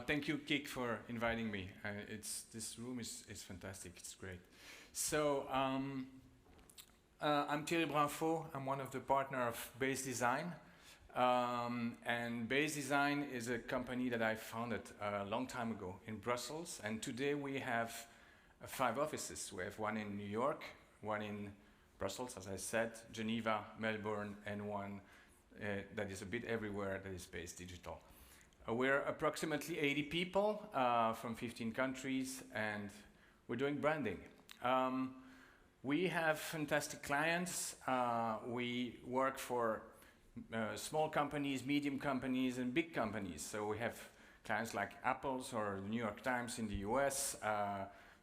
Thank you, KIKK, for inviting me. This room is fantastic. It's great. So I'm Thierry Brunfaut. I'm one of the partners of Base Design. And Base Design is a company that I founded a long time ago in Brussels. And today we have 5 offices. We have one in New York, one in Brussels, as I said, Geneva, Melbourne, and one that is a bit everywhere that is based digital. We're approximately 80 people from 15 countries, and we're doing branding. We have fantastic clients. We work for small companies, medium companies, and big companies. So we have clients like Apple's or the New York Times in the US,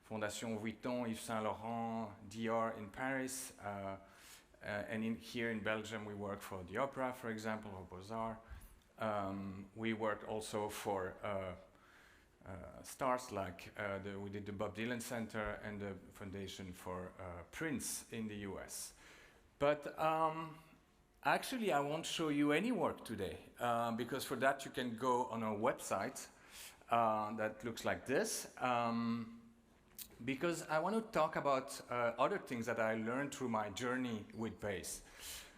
Fondation Vuitton, Yves Saint Laurent, Dior in Paris, and here in Belgium we work for the Opera, for example, or Beaux-Arts. We work also for stars like we did the Bob Dylan Center and the Foundation for Prince in the US. But actually I won't show you any work today because for that you can go on our website that looks like this. Because I want to talk about other things that I learned through my journey with Base.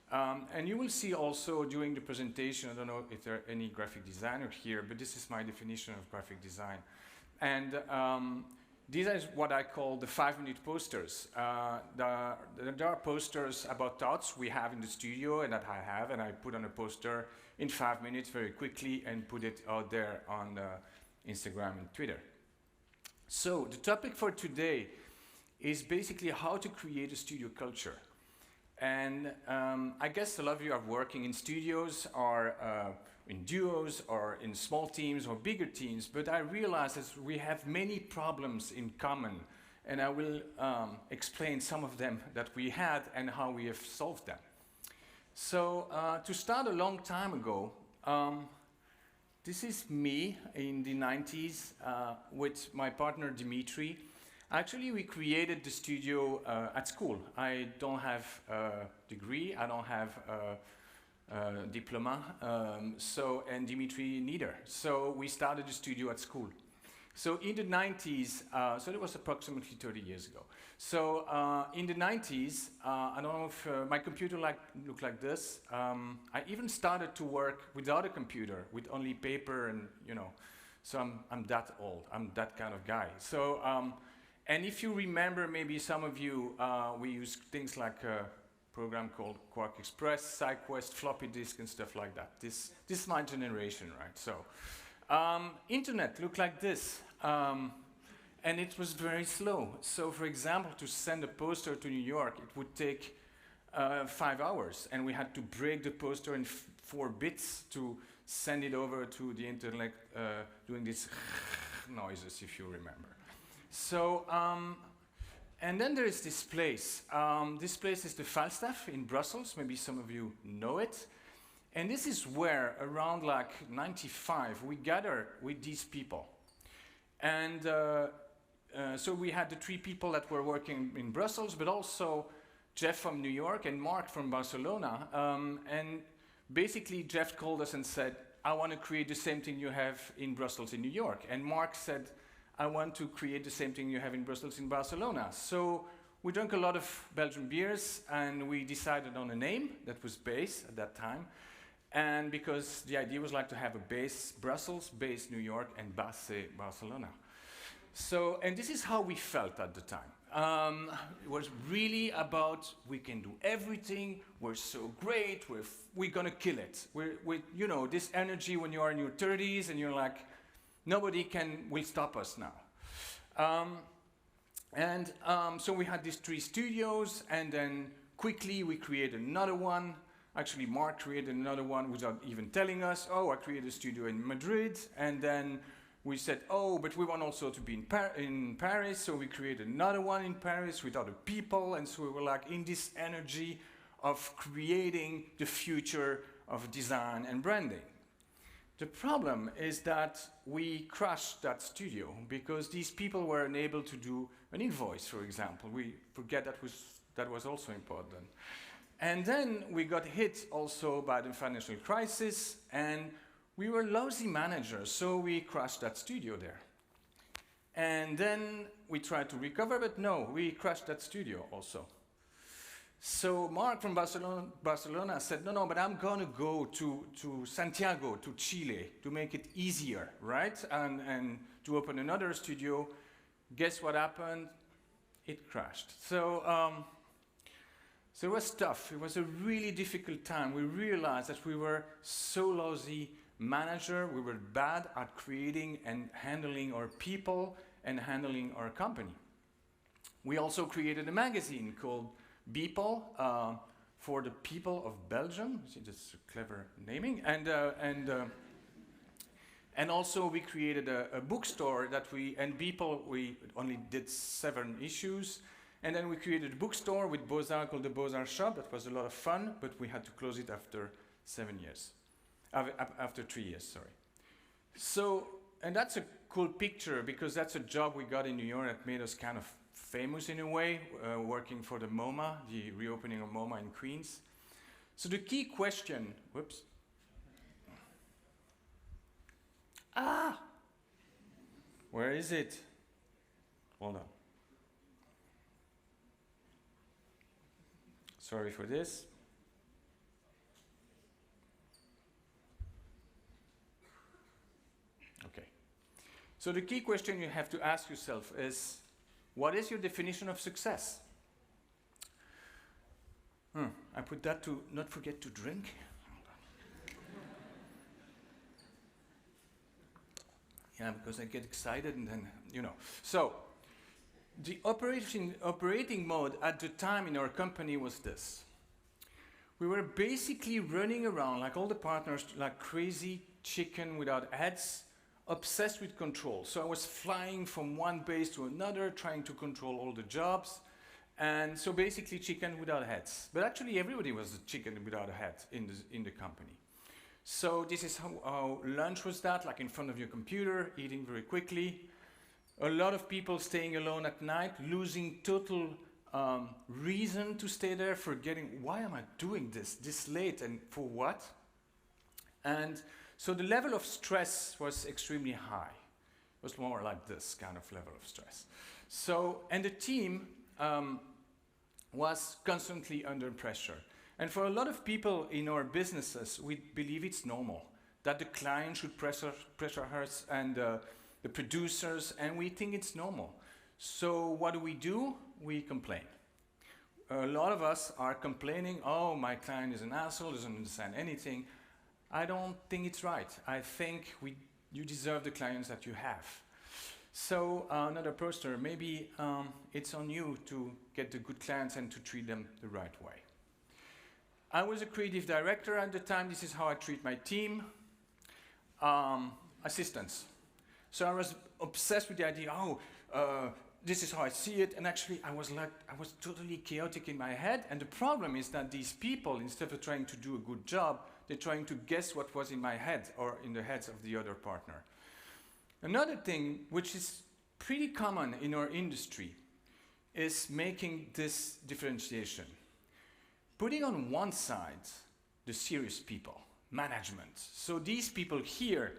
And you will see also during the presentation, I don't know if there are any graphic designers here, but this is my definition of graphic design. And these are what I call the 5-minute posters. There are posters about thoughts we have in the studio and that I have, and I put on a poster in 5 minutes very quickly and put it out there on Instagram and Twitter. So the topic for today is basically how to create a studio culture. And I guess a lot of you are working in studios or in duos or in small teams or bigger teams, but I realize that we have many problems in common, and I will explain some of them that we had and how we have solved them. So to start a long time ago, this is me in the 90s with my partner Dimitri. Actually, we created the studio at school. I don't have a degree, I don't have a diploma, and Dimitri neither. So we started the studio at school. So in the 90s, so that was approximately 30 years ago. So in the 90s, I don't know if my computer looked like this. I even started to work without a computer, with only paper and, you know. So I'm that old, I'm that kind of guy. So, and if you remember, maybe some of you, we use things like a program called Quark Express, SideQuest, floppy disk, and stuff like that. This is my generation, right? So, internet looked like this, and it was very slow. So, for example, to send a poster to New York, it would take 5 hours, and we had to break the poster in 4 bits to send it over to the internet, doing these noises, if you remember. So, and then there is this place. This place is the Falstaff in Brussels. Maybe some of you know it. And this is where, around like 95, we gather with these people. And so we had the 3 people that were working in Brussels, but also Jeff from New York and Mark from Barcelona. And basically, Jeff called us and said, I want to create the same thing you have in Brussels in New York. And Mark said, I want to create the same thing you have in Brussels in Barcelona. So we drank a lot of Belgian beers, and we decided on a name that was Base at that time. And because the idea was like to have a Base Brussels, Base New York, and Base Barcelona. So, and this is how we felt at the time. It was really about, we can do everything, we're so great, we're gonna kill it. We're, you know, this energy when you are in your 30s and you're like, nobody will stop us now. So we had these 3 studios, and then quickly we created another one. Actually, Mark created another one without even telling us. Oh, I created a studio in Madrid, and then we said, oh, but we want also to be in Paris, so we created another one in Paris with other people, and so we were like in this energy of creating the future of design and branding. The problem is that we crashed that studio because these people were unable to do an invoice, for example. We forget that was also important. And then we got hit also by the financial crisis, and we were lousy managers, so we crashed that studio there. And then we tried to recover, but no, we crashed that studio also. So Mark from Barcelona said, no, but I'm going to go to Santiago, to Chile, to make it easier, right? And to open another studio. Guess what happened? It crashed. So it was tough. It was a really difficult time. We realized that we were so lousy manager. We were bad at creating and handling our people and handling our company. We also created a magazine called Beeple, for the people of Belgium. See, that's a clever naming. And also we created a bookstore that Beeple, we only did 7 issues. And then we created a bookstore with Beaux-Arts called the Beaux-Arts Shop. That was a lot of fun, but we had to close it after 7 years. After 3 years, sorry. So, and that's a cool picture because that's a job we got in New York that made us kind of famous in a way, working for the MoMA, the reopening of MoMA in Queens. So the key question, whoops. Where is it? Hold on. Sorry for this. Okay. So the key question you have to ask yourself is, what is your definition of success? I put that to not forget to drink. Yeah, because I get excited and then, you know. So, the operating mode at the time in our company was this. We were basically running around, like all the partners, like crazy chicken without heads, obsessed with control. So I was flying from one base to another, trying to control all the jobs. And so basically chicken without heads. But actually everybody was a chicken without a head in the company. So this is how lunch was that, like in front of your computer, eating very quickly. A lot of people staying alone at night, losing total reason to stay there, forgetting, why am I doing this late and for what? And so the level of stress was extremely high. It was more like this kind of level of stress. So, and the team was constantly under pressure. And for a lot of people in our businesses, we believe it's normal that the client should pressure us and the producers, and we think it's normal. So what do? We complain. A lot of us are complaining, oh, my client is an asshole, doesn't understand anything. I don't think it's right. I think you deserve the clients that you have. So another poster, maybe it's on you to get the good clients and to treat them the right way. I was a creative director at the time. This is how I treat my team. Assistants. So I was obsessed with the idea, this is how I see it. And actually I was totally chaotic in my head. And the problem is that these people, instead of trying to do a good job, they're trying to guess what was in my head or in the heads of the other partner. Another thing, which is pretty common in our industry, is making this differentiation. Putting on one side the serious people, management. So these people here,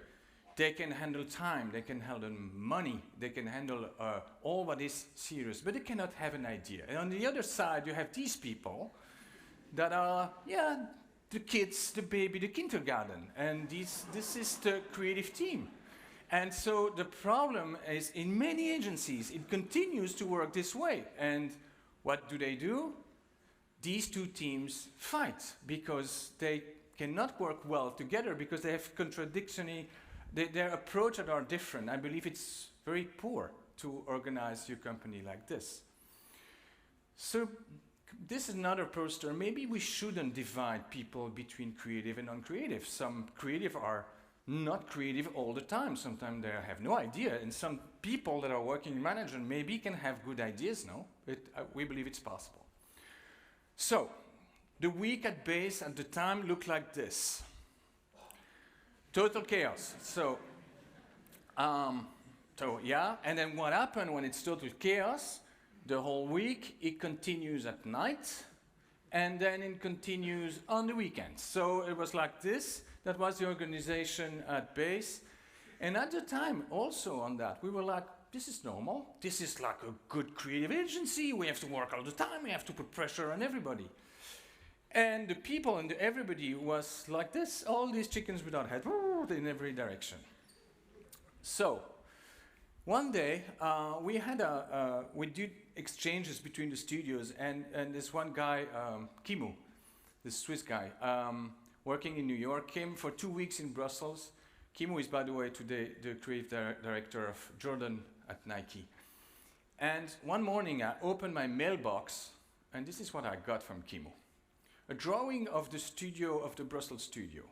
they can handle time, they can handle money, they can handle all what is serious, but they cannot have an idea. And on the other side, you have these people that are, the kids, the baby, the kindergarten. And this is the creative team. And so the problem is, in many agencies, it continues to work this way. And what do? These two teams fight because they cannot work well together because they have contradictory, their approaches are different. I believe it's very poor to organize your company like this. So this is another poster. Maybe we shouldn't divide people between creative and non-creative. Some creative are not creative all the time. Sometimes they have no idea. And some people that are working in management maybe can have good ideas, no? We believe it's possible. So, the week at base at the time looked like this. Total chaos. So, and then what happened when it's total chaos? The whole week, it continues at night, and then it continues on the weekends. So it was like this. That was the organization at base. And at the time, also on that, we were like, this is normal. This is like a good creative agency. We have to work all the time. We have to put pressure on everybody. And the people and everybody was like this, all these chickens without head, in every direction. So, one day, we did exchanges between the studios, and this one guy, Kimu, this Swiss guy, working in New York, came for 2 weeks in Brussels. Kimu is, by the way, today the creative director of Jordan at Nike. And one morning, I opened my mailbox, and this is what I got from Kimu. A drawing of the studio, of the Brussels studio.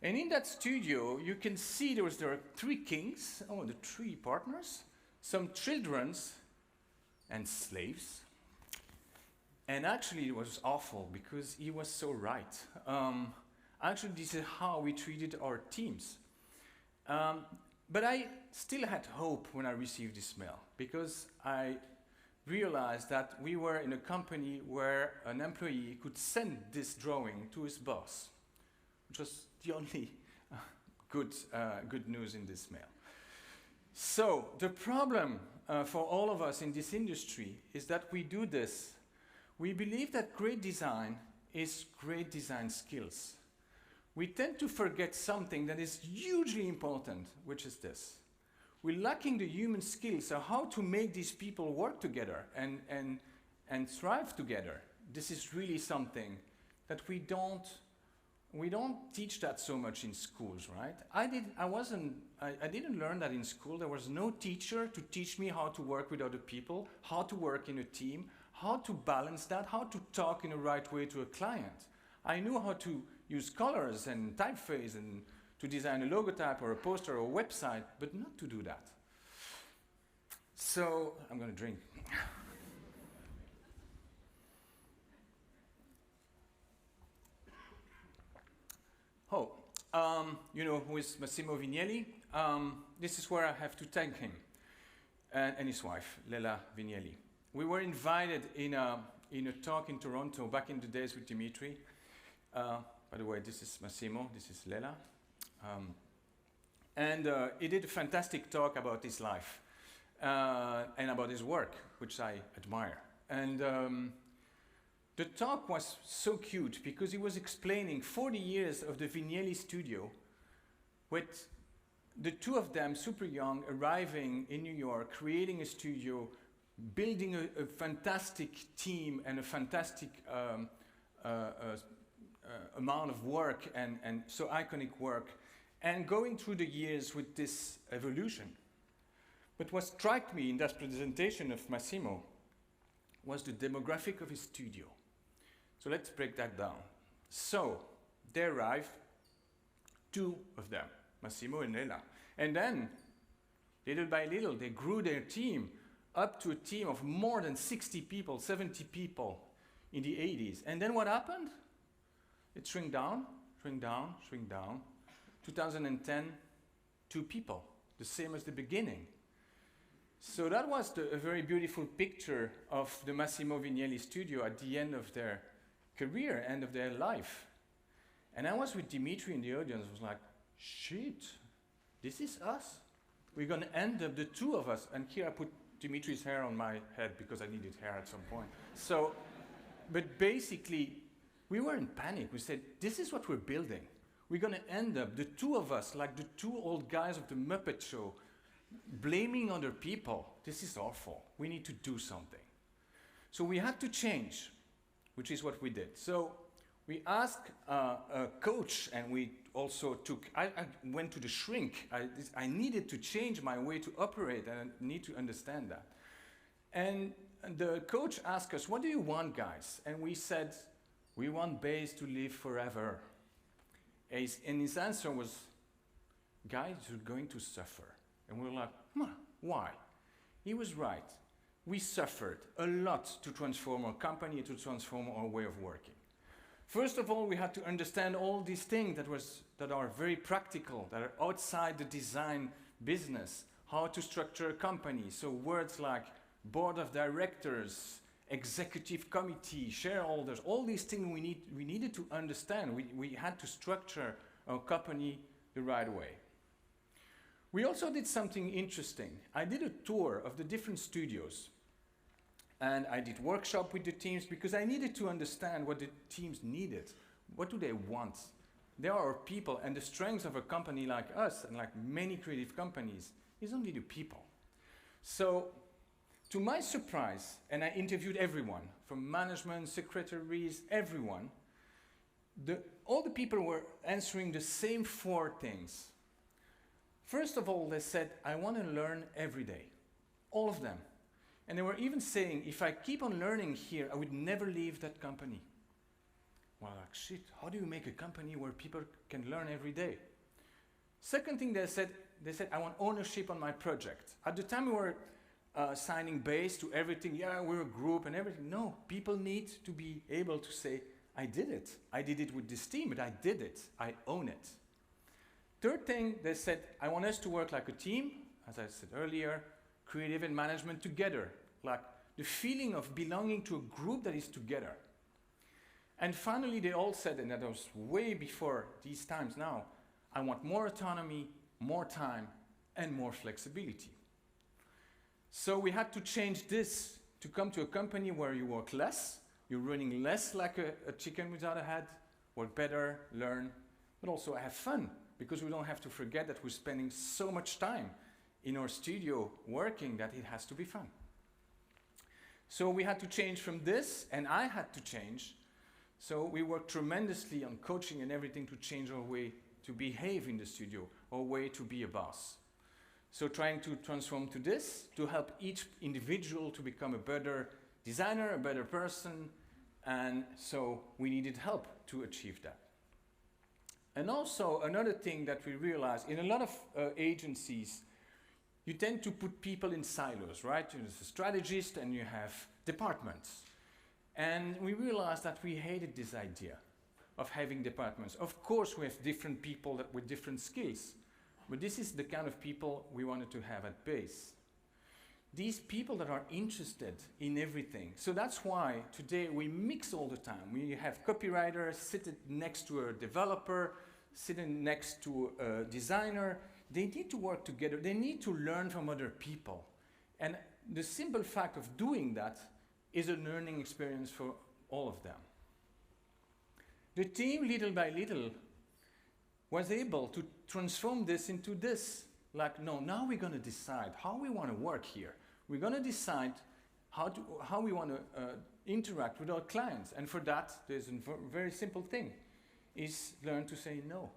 And in that studio, you can see there are 3 kings, the 3 partners, some children, and slaves. And actually, it was awful because he was so right. Actually, this is how we treated our teams. But I still had hope when I received this mail because I realized that we were in a company where an employee could send this drawing to his boss, which was the only good news in this mail. So the problem for all of us in this industry is that we do this. We believe that great design is great design skills. We tend to forget something that is hugely important, which is this. We're lacking the human skills of how to make these people work together and thrive together. This is really something that we don't teach that so much in schools, right? I didn't learn that in school. There was no teacher to teach me how to work with other people, how to work in a team, how to balance that, how to talk in the right way to a client. I knew how to use colors and typeface and to design a logotype or a poster or a website, but not to do that. So I'm going to drink. You know who is Massimo Vignelli? This is where I have to thank him and his wife, Lela Vignelli. We were invited in a talk in Toronto back in the days with Dimitri. By the way, this is Massimo, this is Lela. And he did a fantastic talk about his life and about his work, which I admire. And the talk was so cute because he was explaining 40 years of the Vignelli studio with the 2 of them, super young, arriving in New York, creating a studio, building a fantastic team and a fantastic amount of work and so iconic work, and going through the years with this evolution. But what struck me in that presentation of Massimo was the demographic of his studio. So let's break that down. So they arrived, 2 of them, Massimo and Lela. And then, little by little, they grew their team up to a team of more than 60 people, 70 people in the 80s. And then what happened? It shrink down, shrink down, shrink down. 2010, 2 people, the same as the beginning. So that was a very beautiful picture of the Massimo Vignelli studio at the end of their career, end of their life. And I was with Dimitri in the audience, I was like, shit, this is us. We're going to end up, the 2 of us, and here I put Dimitri's hair on my head because I needed hair at some point. So, but basically, we were in panic. We said, this is what we're building. We're going to end up, the 2 of us, like the 2 old guys of the Muppet Show, blaming other people. This is awful. We need to do something. So we had to change, which is what we did. So we asked a coach, and we also I went to the shrink. I needed to change my way to operate, and I need to understand that. And the coach asked us, what do you want, guys? And we said, we want bass to live forever. And his answer was, guys, you're going to suffer. And we were like, why? He was right. We suffered a lot to transform our company, to transform our way of working. First of all, we had to understand all these things that are very practical, that are outside the design business, how to structure a company. So words like board of directors, executive committee, shareholders, all these things we needed to understand. We had to structure our company the right way. We also did something interesting. I did a tour of the different studios, and I did workshop with the teams because I needed to understand what the teams needed. What do they want? They are our people, and the strength of a company like us and like many creative companies is only the people. So, to my surprise, and I interviewed everyone, from management, secretaries, everyone, all the people were answering the same 4 things. First of all, they said, I want to learn every day. All of them. And they were even saying, if I keep on learning here, I would never leave that company. Well, like, shit, how do you make a company where people can learn every day? Second thing they said, I want ownership on my project. At the time we were signing base to everything, yeah, we're a group and everything. No, people need to be able to say, I did it. I did it with this team, but I did it. I own it. Third thing, they said, I want us to work like a team, as I said earlier, creative and management together, like the feeling of belonging to a group that is together. And finally, they all said, and that was way before these times now, I want more autonomy, more time, and more flexibility. So we had to change this to come to a company where you work less, you're running less like a chicken without a head, work better, learn, but also have fun, because we don't have to forget that we're spending so much time in our studio working that it has to be fun. So we had to change from this, and I had to change. So we worked tremendously on coaching and everything to change our way to behave in the studio, our way to be a boss. So trying to transform to this, to help each individual to become a better designer, a better person, and so we needed help to achieve that. And also another thing that we realized, in a lot of agencies, you tend to put people in silos, right? There's a strategist and you have departments. And we realized that we hated this idea of having departments. Of course, we have different people with different skills, but this is the kind of people we wanted to have at base. These people that are interested in everything. So that's why today we mix all the time. We have copywriters sitting next to a developer, sitting next to a designer. They need to work together. They need to learn from other people. And the simple fact of doing that is a learning experience for all of them. The team, little by little, was able to transform this into this. Like, no, now we're going to decide how we want to work here. We're going to decide how we want to interact with our clients. And for that, there's a very simple thing, is learn to say no.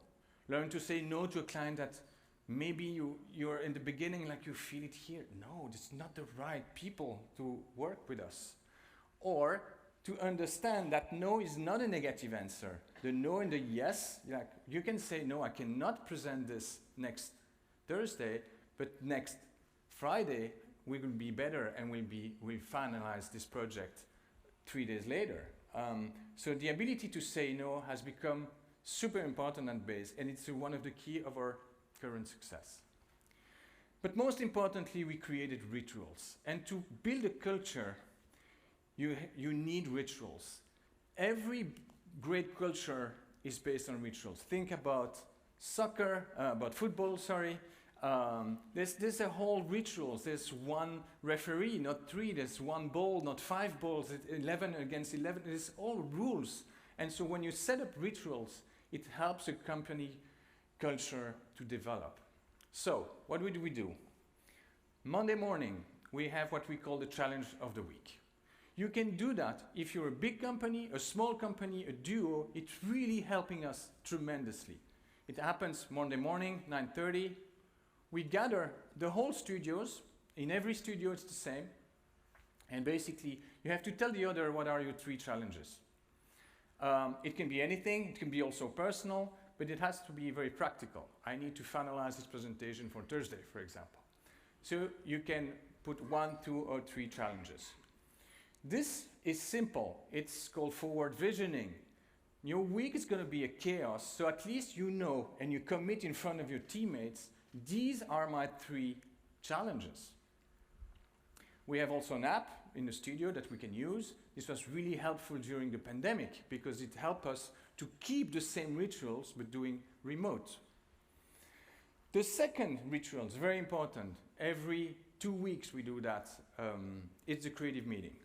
Learn to say no to a client that maybe you're in the beginning like you feel it here. No, it's not the right people to work with us. Or to understand that no is not a negative answer. The no and the yes, like you can say, no, I cannot present this next Thursday, but next Friday we will be better and we'll finalize this project 3 days later. So the ability to say no has become super important at base, and it's one of the key of our current success. But most importantly, we created rituals. And to build a culture, you need rituals. Every great culture is based on rituals. Think about football, sorry. There's a whole rituals. There's one referee, not 3. There's one ball, not 5 balls. 11 against 11. There's all rules. And so when you set up rituals, it helps a company culture to develop. So what would we do? Monday morning, we have what we call the challenge of the week. You can do that if you're a big company, a small company, a duo. It's really helping us tremendously. It happens Monday morning, 9:30. We gather the whole studios. In every studio, it's the same. And basically, you have to tell the other what are your 3 challenges. It can be anything. It can be also personal, but it has to be very practical. I need to finalize this presentation for Thursday, for example. So you can put 1, 2, or 3 challenges. This is simple. It's called forward visioning. Your week is going to be a chaos, so at least you know and you commit in front of your teammates, these are my 3 challenges. We have also an app in the studio that we can use. This was really helpful during the pandemic because it helped us to keep the same rituals but doing remote. The second ritual is very important. Every 2 weeks we do that. It's a creative meeting.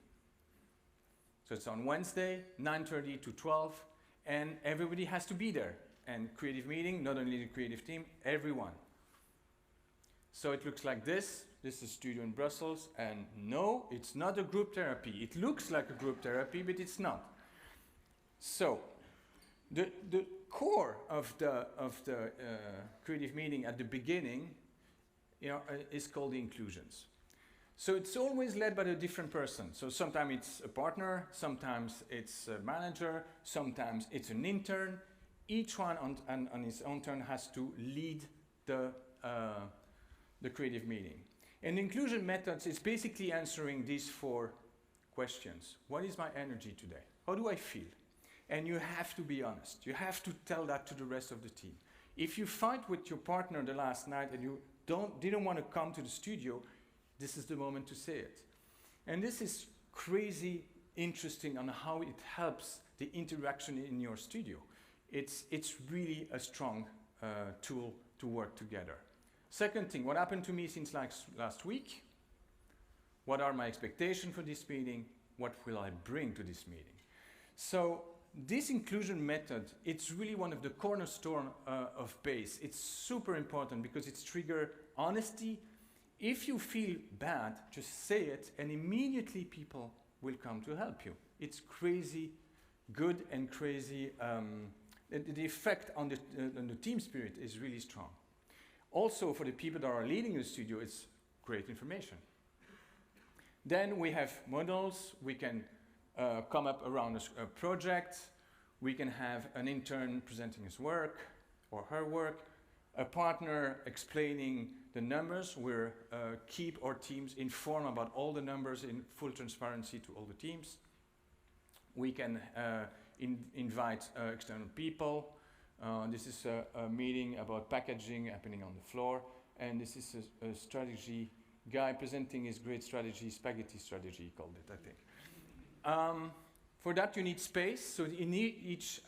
So it's on Wednesday, 9:30 to 12, and everybody has to be there. And creative meeting, not only the creative team, everyone. So it looks like this. This is studio in Brussels, and no, it's not a group therapy. It looks like a group therapy, but it's not. So the core of the creative meeting at the beginning, is called the inclusions. So it's always led by a different person. So sometimes it's a partner, sometimes it's a manager, sometimes it's an intern. Each one on his own turn has to lead the creative meeting. And inclusion methods is basically answering these 4 questions. What is my energy today? How do I feel? And you have to be honest. You have to tell that to the rest of the team. If you fight with your partner the last night and you didn't want to come to the studio, this is the moment to say it. And this is crazy interesting on how it helps the interaction in your studio. It's really a strong tool to work together. Second thing, what happened to me since last week? What are my expectations for this meeting? What will I bring to this meeting? So this inclusion method, it's really one of the cornerstone of BASE. It's super important because it's trigger honesty. If you feel bad, just say it, and immediately people will come to help you. It's crazy good and crazy. The effect on the team spirit is really strong. Also, for the people that are leading the studio, it's great information. Then we have models. We can come up around a project. We can have an intern presenting his work or her work, a partner explaining the numbers. We keep our teams informed about all the numbers in full transparency to all the teams. We can invite external people. This is a meeting about packaging happening on the floor. And this is a strategy guy presenting his great strategy, spaghetti strategy, he called it, I think. For that, you need space. So in each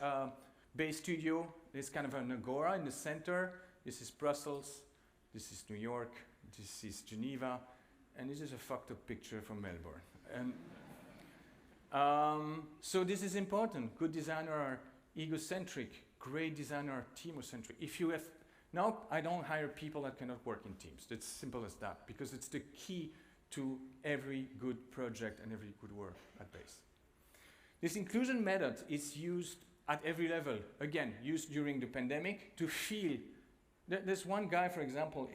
base studio, there's kind of an agora in the center. This is Brussels. This is New York. This is Geneva. And this is a fucked up picture from Melbourne. And so this is important. Good designer are egocentric. Great designer are teamocentric. If you have now, I don't hire people that cannot work in teams. It's simple as that, because it's the key to every good project and every good work at BASE. This inclusion method is used at every level. Again, used during the pandemic to feel. There's one guy, for example,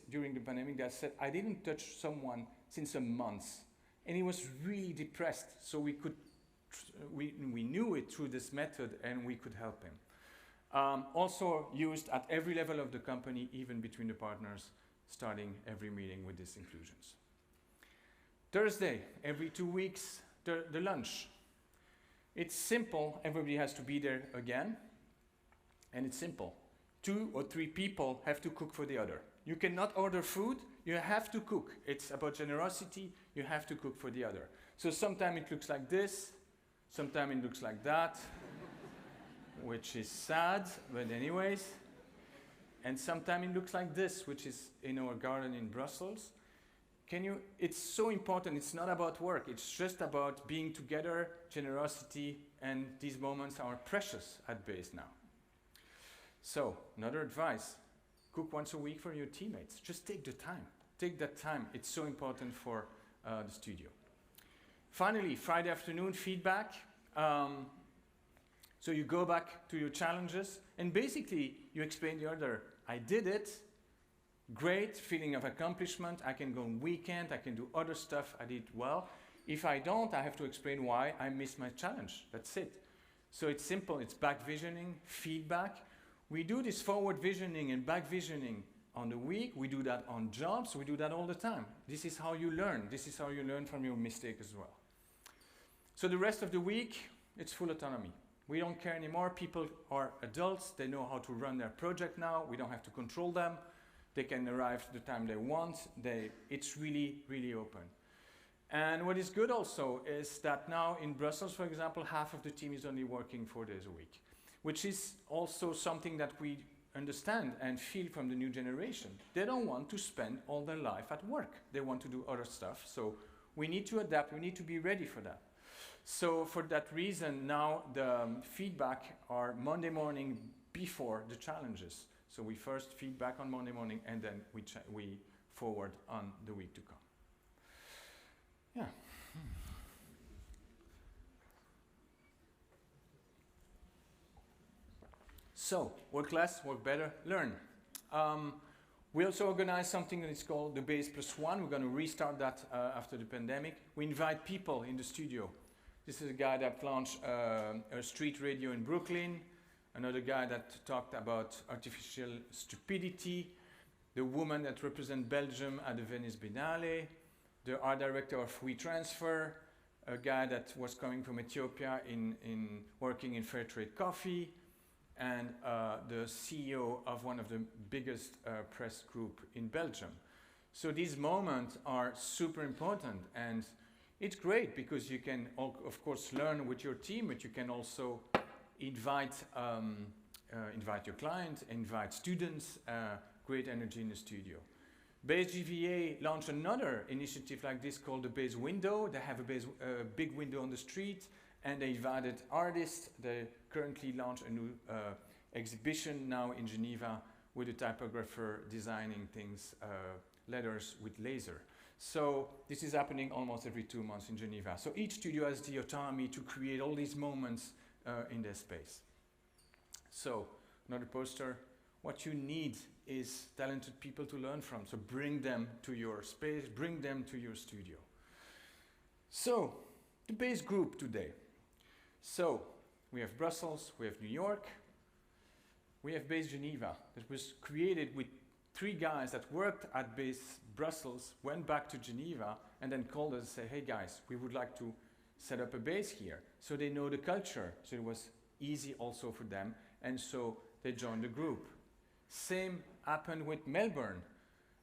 during the pandemic that said, I didn't touch someone since a month. And he was really depressed. So we knew it through this method, and we could help him. Also used at every level of the company, even between the partners, starting every meeting with these inclusions. Thursday, every 2 weeks, the lunch. It's simple. Everybody has to be there again. And it's simple. 2 or 3 people have to cook for the other. You cannot order food. You have to cook. It's about generosity. You have to cook for the other. So sometimes it looks like this. Sometimes it looks like that. Which is sad, but anyways. And sometimes it looks like this, which is in our garden in Brussels. It's so important. It's not about work. It's just about being together, generosity, and these moments are precious at BASE now. So, another advice, cook once a week for your teammates. Just take the time. Take that time. It's so important for the studio. Finally, Friday afternoon feedback. So you go back to your challenges, and basically you explain the other. I did it. Great feeling of accomplishment. I can go on weekend. I can do other stuff. I did well. If I don't, I have to explain why I missed my challenge. That's it. So it's simple. It's back visioning, feedback. We do this forward visioning and back visioning on the week. We do that on jobs. We do that all the time. This is how you learn. This is how you learn from your mistake as well. So the rest of the week, it's full autonomy. We don't care anymore. People are adults. They know how to run their project now. We don't have to control them. They can arrive the time they want. It's really, really open. And what is good also is that now in Brussels, for example, half of the team is only working 4 days a week. which is also something that we understand and feel from the new generation. They don't want to spend all their life at work. They want to do other stuff. So we need to adapt. We need to be ready for that. So for that reason, now the feedback are Monday morning before the challenges. So we first feedback on Monday morning, and then we forward on the week to come. Yeah. So, work less, work better, learn. We also organize something that is called the Base Plus One. We're going to restart that after the pandemic. We invite people in the studio. This is a guy that launched a street radio in Brooklyn, another guy that talked about artificial stupidity, the woman that represents Belgium at the Venice Biennale, the art director of We Transfer, a guy that was coming from Ethiopia working in fair trade coffee, and the CEO of one of the biggest press group in Belgium. So these moments are super important, and it's great because you can, of course, learn with your team, but you can also invite your clients, invite students, great energy in the studio. Base GVA launched another initiative like this called the Base Window. They have a big window on the street, and they invited artists. They currently launch a new exhibition now in Geneva with a typographer designing things, letters with laser. So this is happening almost every 2 months in Geneva. So each studio has the autonomy to create all these moments in their space. So another poster. What you need is talented people to learn from. So bring them to your space, bring them to your studio. So the base group today. So we have Brussels, we have New York, we have Base Geneva. That was created with 3 guys that worked at Base Brussels, went back to Geneva, and then called us and said, hey guys, we would like to set up a base here. So they know the culture, so it was easy also for them, and so they joined the group. Same happened with Melbourne.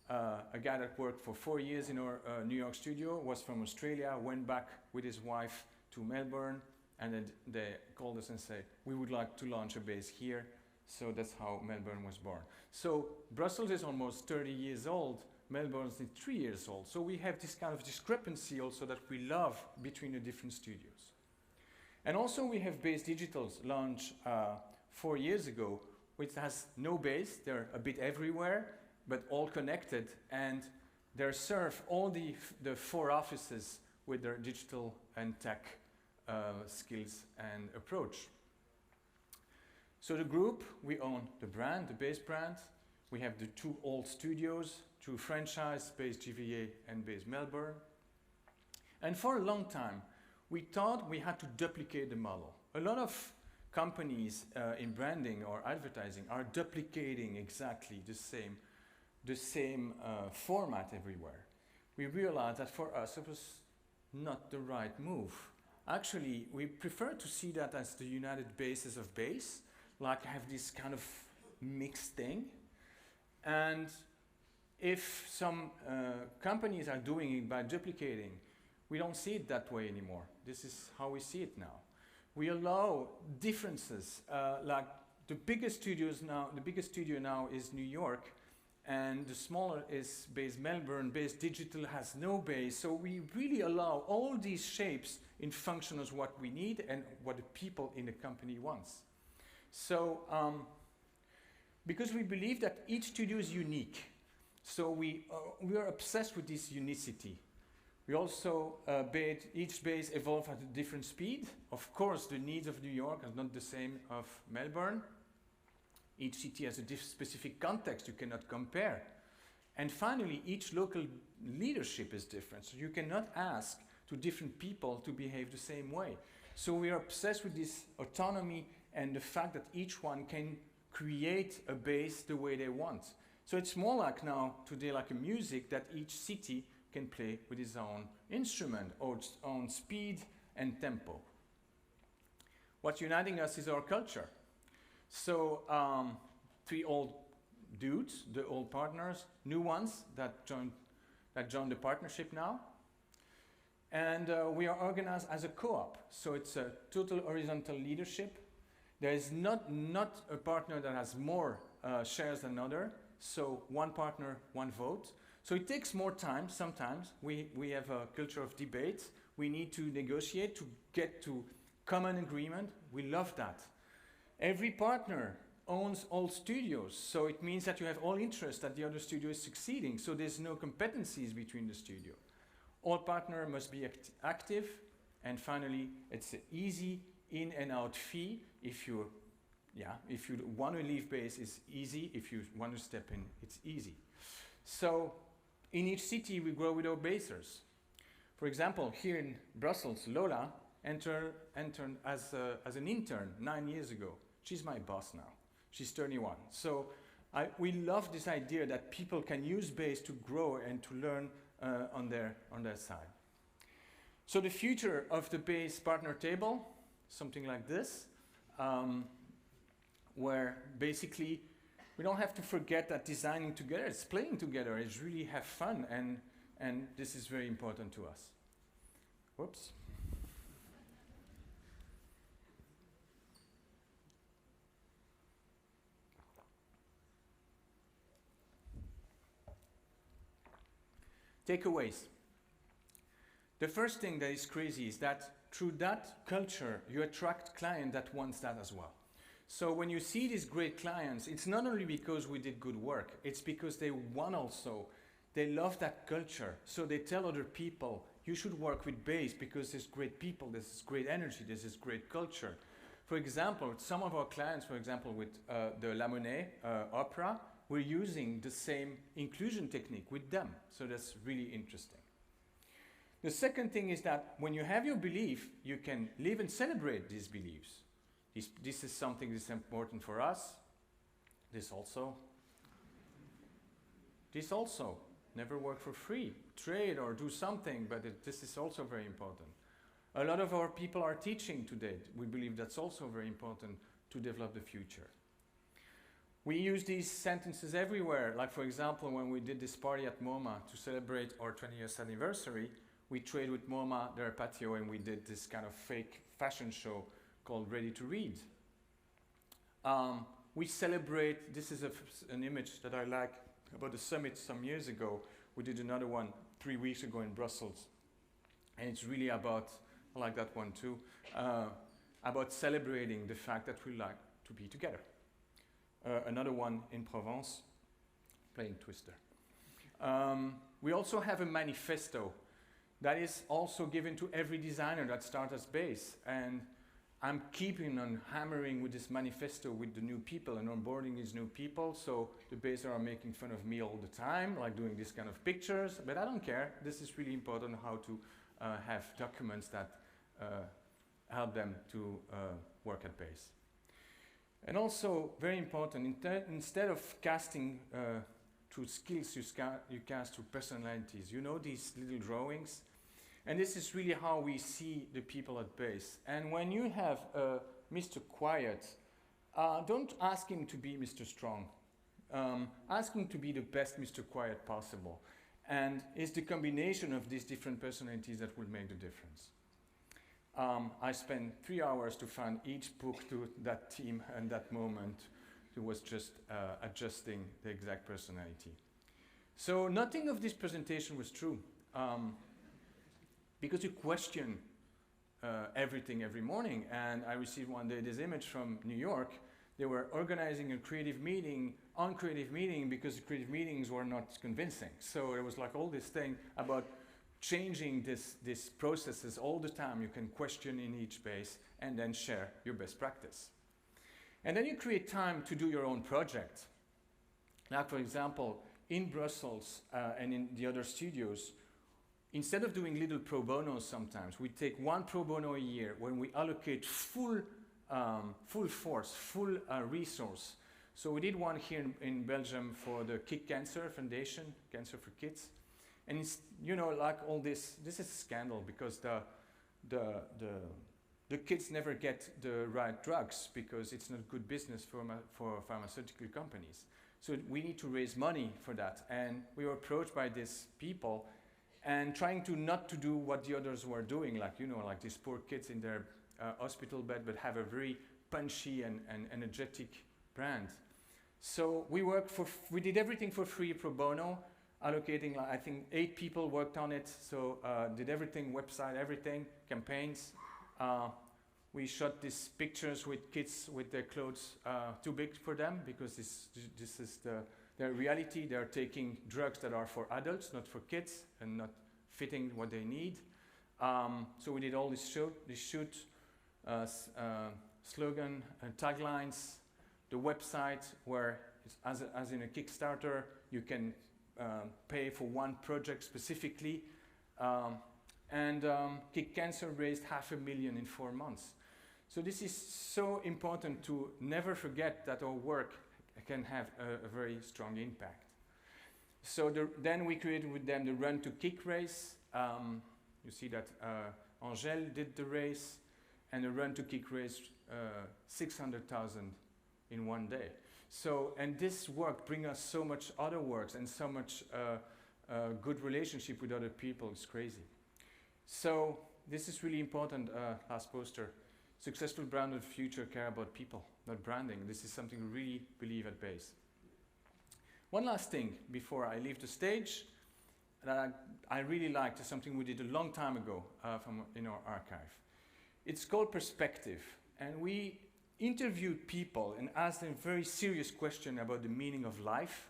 A guy that worked for 4 years in our New York studio was from Australia, went back with his wife to Melbourne, and then they called us and said, we would like to launch a base here. So that's how Melbourne was born. So Brussels is almost 30 years old. Melbourne is 3 years old. So we have this kind of discrepancy also that we love between the different studios. And also we have Base Digital's launched 4 years ago, which has no base. They're a bit everywhere, but all connected. And they serve all the 4 offices with their digital and tech skills and approach. So the group, we own the brand, the Base brand. We have the 2 old studios, 2 franchise, Base GVA and Base Melbourne. And for a long time, we thought we had to duplicate the model. A lot of companies in branding or advertising are duplicating exactly the same format everywhere. We realized that for us it was not the right move. Actually, we prefer to see that as the united bases of Base, like have this kind of mixed thing. And if some companies are doing it by duplicating, we don't see it that way anymore. This is how we see it now. We allow differences, like the biggest studio now is New York, and the smaller is Base Melbourne. Base Digital has no base, so we really allow all these shapes in function of what we need and what the people in the company wants. So, because we believe that each studio is unique, so we are obsessed with this unicity. We also each base evolve at a different speed. Of course, the needs of New York are not the same of Melbourne. Each city has a specific context you cannot compare. And finally, each local leadership is different, so you cannot ask to different people to behave the same way. So we are obsessed with this autonomy and the fact that each one can create a base the way they want. So it's more like now, today, like a music that each city can play with its own instrument or its own speed and tempo. What's uniting us is our culture. So 3 old dudes, the old partners, new ones that joined the partnership now. And we are organized as a co-op. So it's a total horizontal leadership. There is not a partner that has more shares than another, so one partner, one vote. So it takes more time sometimes. We have a culture of debate. We need to negotiate to get to common agreement. We love that. Every partner owns all studios, so it means that you have all interest that the other studio is succeeding, so there's no competencies between the studio. All partners must be active, and finally, it's an easy in and out fee. If you want to leave base, it's easy. If you want to step in, it's easy. So in each city, we grow with our basers. For example, here in Brussels, Lola entered as an intern 9 years ago. She's my boss now. She's 31. So we love this idea that people can use base to grow and to learn on their side. So the future of the base partner table, something like this, where basically we don't have to forget that designing together, it's playing together, it's really have fun, and this is very important to us. Whoops. Takeaways. The first thing that is crazy is that through that culture, you attract clients that wants that as well. So when you see these great clients, it's not only because we did good work, it's because they want also, they love that culture. So they tell other people, you should work with base because there's great people, there's great energy, there's this great culture. For example, some of our clients, for example, with the La Monnaie opera, we're using the same inclusion technique with them. So that's really interesting. The second thing is that when you have your belief, you can live and celebrate these beliefs. This is something that's important for us. This also. Never work for free. Trade or do something, but this is also very important. A lot of our people are teaching today. We believe that's also very important to develop the future. We use these sentences everywhere. Like, for example, when we did this party at MoMA to celebrate our 20th anniversary, we traded with MoMA, their patio, and we did this kind of fake fashion show called Ready to Read. We celebrate, this is an image that I like about the summit some years ago. We did another one 3 weeks ago in Brussels. And it's really about, I like that one too, about celebrating the fact that we like to be together. Another one in Provence, playing Twister. We also have a manifesto that is also given to every designer that starts as base. And I'm keeping on hammering with this manifesto with the new people and onboarding these new people. So the basers are making fun of me all the time, like doing this kind of pictures, but I don't care. This is really important how to have documents that help them to work at base. And also, very important, instead of casting through skills, you cast through personalities. You know these little drawings? And this is really how we see the people at base. And when you have Mr. Quiet, don't ask him to be Mr. Strong. Ask him to be the best Mr. Quiet possible. And it's the combination of these different personalities that will make the difference. I spent 3 hours to find each book to that team and that moment. It was just adjusting the exact personality. So nothing of this presentation was true. Because you question everything every morning. And I received one day this image from New York. They were organizing a creative meeting on creative meeting because the creative meetings were not convincing. So it was like all this thing about changing these processes all the time. You can question in each base and then share your best practice. And then you create time to do your own project. Like, for example, in Brussels and in the other studios, instead of doing little pro bonos sometimes, we take one pro bono a year when we allocate full force, full resource. So we did one here in Belgium for the KIKK Cancer Foundation, Cancer for Kids. And it's, you know, like all this is a scandal because the kids never get the right drugs because it's not good business for pharmaceutical companies. So we need to raise money for that. And we were approached by these people and trying to not to do what the others were doing, like, you know, like these poor kids in their hospital bed, but have a very punchy and energetic brand. So we did everything for free pro bono, allocating, I think 8 people worked on it. So did everything, website, everything, campaigns. We shot these pictures with kids with their clothes too big for them, because this is their reality. They're taking drugs that are for adults, not for kids, and not fitting what they need. So we did all this shoot, slogan, taglines, the website where, as in a Kickstarter, you can pay for one project specifically. And Kick Cancer raised $500,000 in 4 months. So this is so important to never forget that our work can have a very strong impact. So then we created with them the Run to Kick race. You see that Angèle did the race, and the Run to Kick race 600,000 in one day. So, and this work brings us so much other works and so much good relationship with other people. It's crazy. So this is really important, last poster. Successful branded future care about people, not branding. This is something we really believe at base. One last thing before I leave the stage that I really liked, is something we did a long time ago in our archive. It's called Perspective, and we interviewed people and asked them very serious questions about the meaning of life,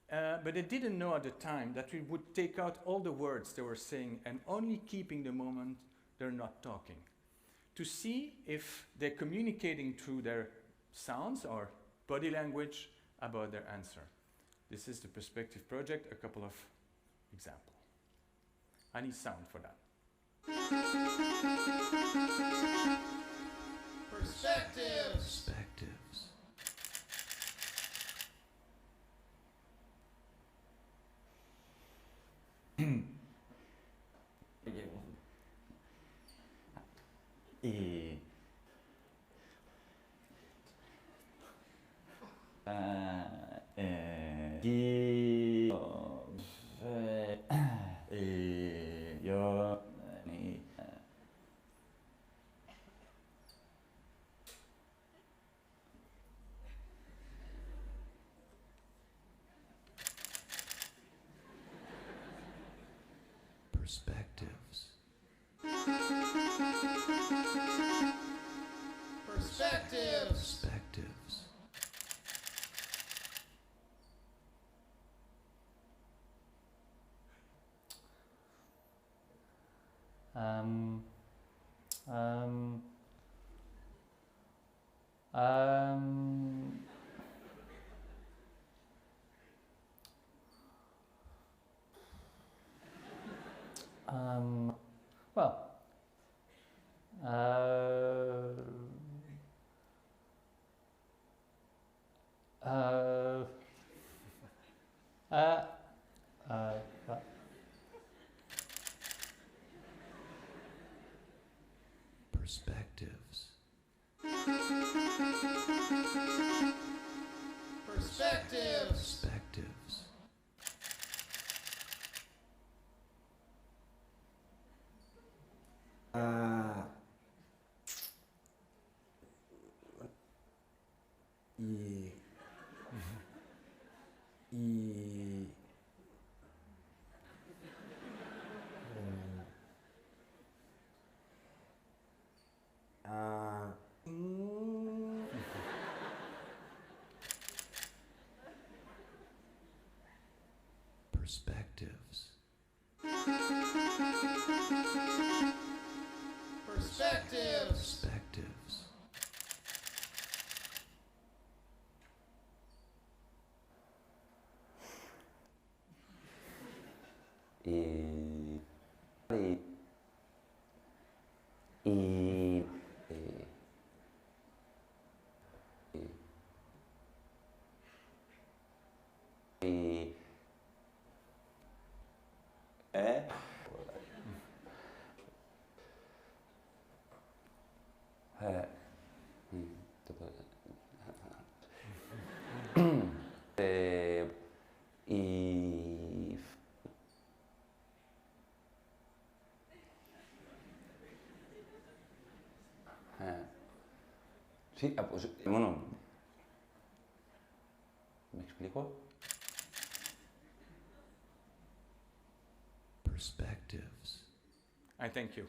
but they didn't know at the time that we would take out all the words they were saying and only keeping the moment they're not talking, to see if they're communicating through their sounds or body language about their answer. This is the Perspective project, a couple of examples. I need sound for that. Perspectives. Perspectives. Perspectives. Perspectives. Perspectives. Well, Perspectives. Perspectives. Perspectives. Perspectives. Perspectives. Perspectives. Sí, pues, bueno, ¿me explico? Perspectives. I thank you.